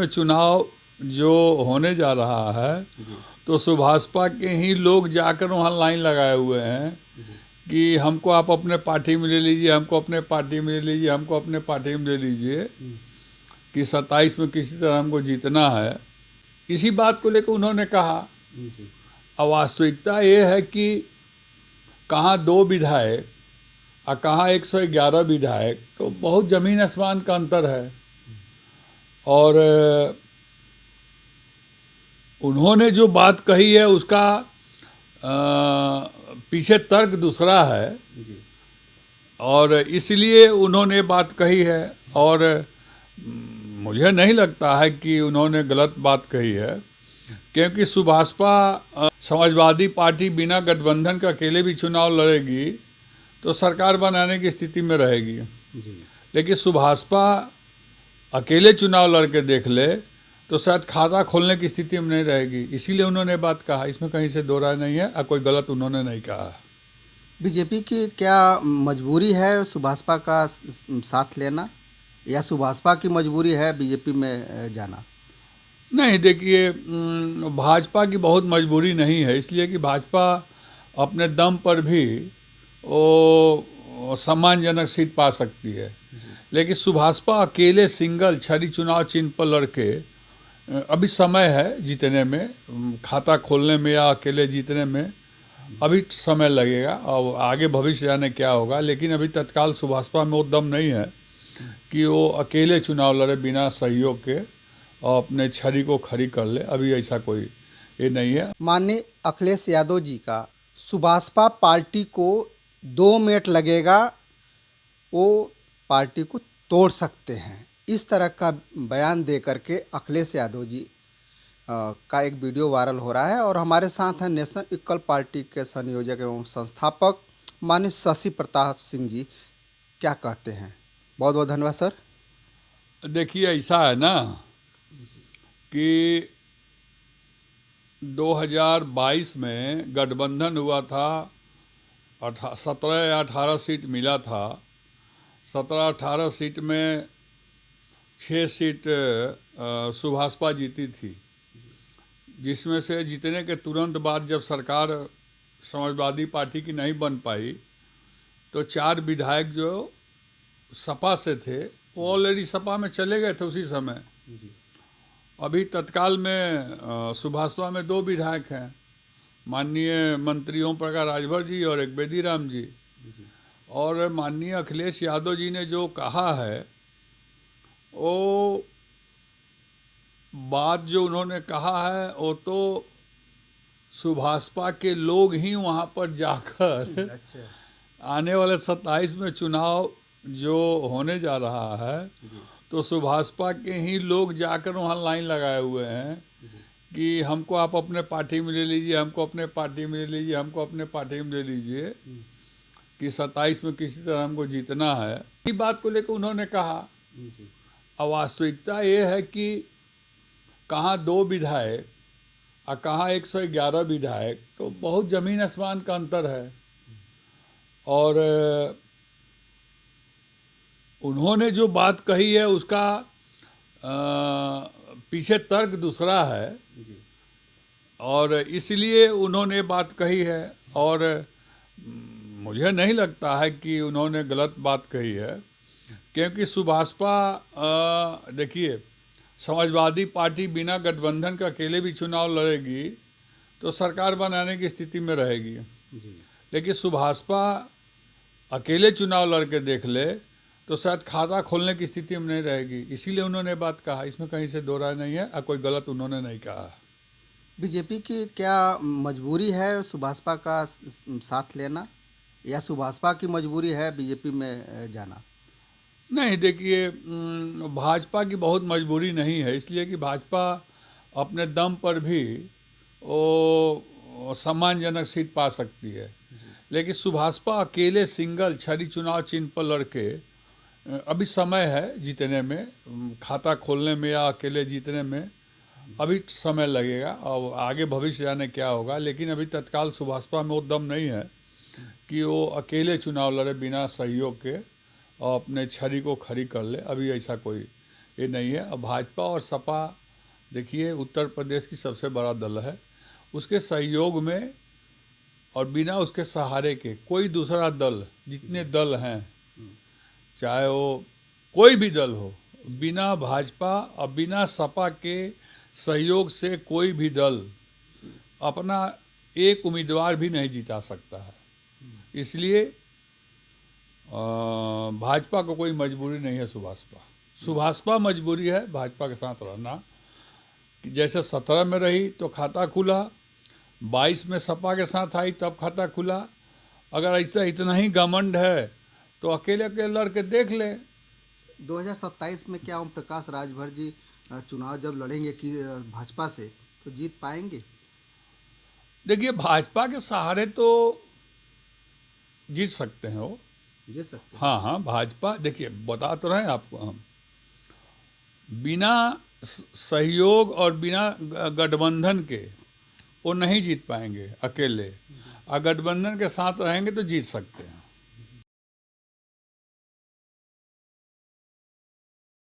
चुनाव जो होने जा रहा है तो सुभाषपा के ही लोग जाकर वहाँ लाइन लगाए हुए हैं कि हमको आप अपने पार्टी में ले लीजिए, हमको अपने पार्टी में ले लीजिए, हमको अपने पार्टी में ले लीजिए कि 27 में किसी तरह हमको जीतना है। इसी बात को लेकर उन्होंने कहा। अब वास्तविकता ये है कि कहाँ 2 विधायक और कहाँ 111 विधायक, तो बहुत ज़मीन आसमान का अंतर है। और उन्होंने जो बात कही है उसका पीछे तर्क दूसरा है और इसलिए उन्होंने बात कही है। और मुझे नहीं लगता है कि उन्होंने गलत बात कही है, क्योंकि सुभाषपा समाजवादी पार्टी बिना गठबंधन का अकेले भी चुनाव लड़ेगी तो सरकार बनाने की स्थिति में रहेगी। लेकिन सुभाषपा अकेले चुनाव लड़के देख ले तो शायद खाता खोलने की स्थिति में नहीं रहेगी, इसीलिए उन्होंने बात कहा। इसमें कहीं से दो राय नहीं है और कोई गलत उन्होंने नहीं कहा। बीजेपी की क्या मजबूरी है सुभाषपा का साथ लेना, या सुभाषपा की मजबूरी है बीजेपी में जाना? नहीं, देखिए, भाजपा की बहुत मजबूरी नहीं है, इसलिए कि भाजपा अपने दम पर भी वो सम्मानजनक सीट पा सकती है। लेकिन सुभाषपा अकेले सिंगल छड़ी चुनाव चिन्ह पर लड़के अभी समय है जीतने में, खाता खोलने में या अकेले जीतने में अभी समय लगेगा और आगे भविष्य जाने क्या होगा। लेकिन अभी तत्काल सुभाषपा में वो दम नहीं है कि वो अकेले चुनाव लड़े बिना सहयोग के और अपने छड़ी को खड़ी कर ले, अभी ऐसा कोई ये नहीं है। माननीय अखिलेश यादव जी का सुभाषपा पार्टी को 2 मिनट लगेगा, वो पार्टी को तोड़ सकते हैं, इस तरह का बयान दे करके अखिलेश यादव जी का एक वीडियो वायरल हो रहा है। और हमारे साथ हैं नेशनल इक्वल पार्टी के संयोजक एवं संस्थापक माननीय शशि प्रताप सिंह जी। क्या कहते हैं? बहुत बहुत धन्यवाद सर। देखिए, ऐसा है ना कि 2022 में गठबंधन हुआ था, 17 या 18 सीट मिला था। 17-18 सीट में 6 सीट सुभाषपा जीती थी, जिसमें से जीतने के तुरंत बाद जब सरकार समाजवादी पार्टी की नहीं बन पाई तो 4 विधायक जो सपा से थे वो ऑलरेडी सपा में चले गए थे उसी समय। अभी तत्काल में सुभाषपा में 2 विधायक हैं, माननीय मंत्री ओम प्रकाश राजभर जी और एक बेदीराम जी। और माननीय अखिलेश यादव जी ने जो कहा है वो बात जो उन्होंने कहा है वो तो सुभाषपा के लोग ही वहाँ पर जाकर आने वाले 27 में चुनाव जो होने जा रहा है तो सुभाषपा के ही लोग जाकर वहाँ लाइन लगाए हुए हैं कि हमको आप अपने पार्टी में ले लीजिए, हमको अपने पार्टी में ले लीजिए, हमको अपने पार्टी में ले लीजिए कि 27 में किसी तरह हमको जीतना है। इसी बात को लेकर उन्होंने कहा। अब वास्तविकता ये है कि कहाँ 2 विधायक और कहाँ 111 विधायक, तो बहुत ज़मीन आसमान का अंतर है। और उन्होंने जो बात कही है उसका पीछे तर्क दूसरा है और इसलिए उन्होंने बात कही है। और मुझे नहीं लगता है कि उन्होंने गलत बात कही है, क्योंकि सुभाषपा देखिए, समाजवादी पार्टी बिना गठबंधन का अकेले भी चुनाव लड़ेगी तो सरकार बनाने की स्थिति में रहेगी। लेकिन सुभाषपा अकेले चुनाव लड़के देख ले तो शायद खाता खोलने की स्थिति में नहीं रहेगी, इसीलिए उन्होंने बात कहा। इसमें कहीं से दो राय नहीं है और कोई गलत उन्होंने नहीं कहा। बीजेपी की क्या मजबूरी है सुभाषपा का साथ लेना, या सुभाषपा की मजबूरी है बीजेपी में जाना? नहीं, देखिए, भाजपा की बहुत मजबूरी नहीं है, इसलिए कि भाजपा अपने दम पर भी वो सम्मानजनक सीट पा सकती है। लेकिन सुभाषपा अकेले सिंगल छड़ी चुनाव चिन्ह पर लड़के अभी समय है जीतने में, खाता खोलने में या अकेले जीतने में अभी समय लगेगा और आगे भविष्य जाने क्या होगा। लेकिन अभी तत्काल सुभाषपा में वो दम नहीं है कि वो अकेले चुनाव लड़े बिना सहयोग के और अपने छड़ी को खड़ी कर ले, अभी ऐसा कोई ये नहीं है। अब भाजपा और सपा देखिए उत्तर प्रदेश की सबसे बड़ा दल है, उसके सहयोग में और बिना उसके सहारे के कोई दूसरा दल, जितने दल हैं चाहे वो कोई भी दल हो, बिना भाजपा और बिना सपा के सहयोग से कोई भी दल अपना एक उम्मीदवार भी नहीं जिता सकता है। इसलिए भाजपा को कोई मजबूरी नहीं है सुभाषपा मजबूरी है भाजपा के साथ रहना। कि जैसे 17 में रही तो खाता खुला, 22 में सपा के साथ आई तब खाता खुला। अगर ऐसा इतना ही घमंड है तो अकेले अकेले लड़के देख ले। 2027 में क्या ओम प्रकाश राजभर जी चुनाव जब लड़ेंगे कि भाजपा से तो जीत पाएंगे? देखिए भाजपा के सहारे तो जीत सकते हैं वो, जीत सकते हैं। हाँ हाँ भाजपा, देखिए बता तो रहे हैं आपको हम, बिना सहयोग और बिना गठबंधन के वो नहीं जीत पाएंगे अकेले, और गठबंधन के साथ रहेंगे तो जीत सकते हैं।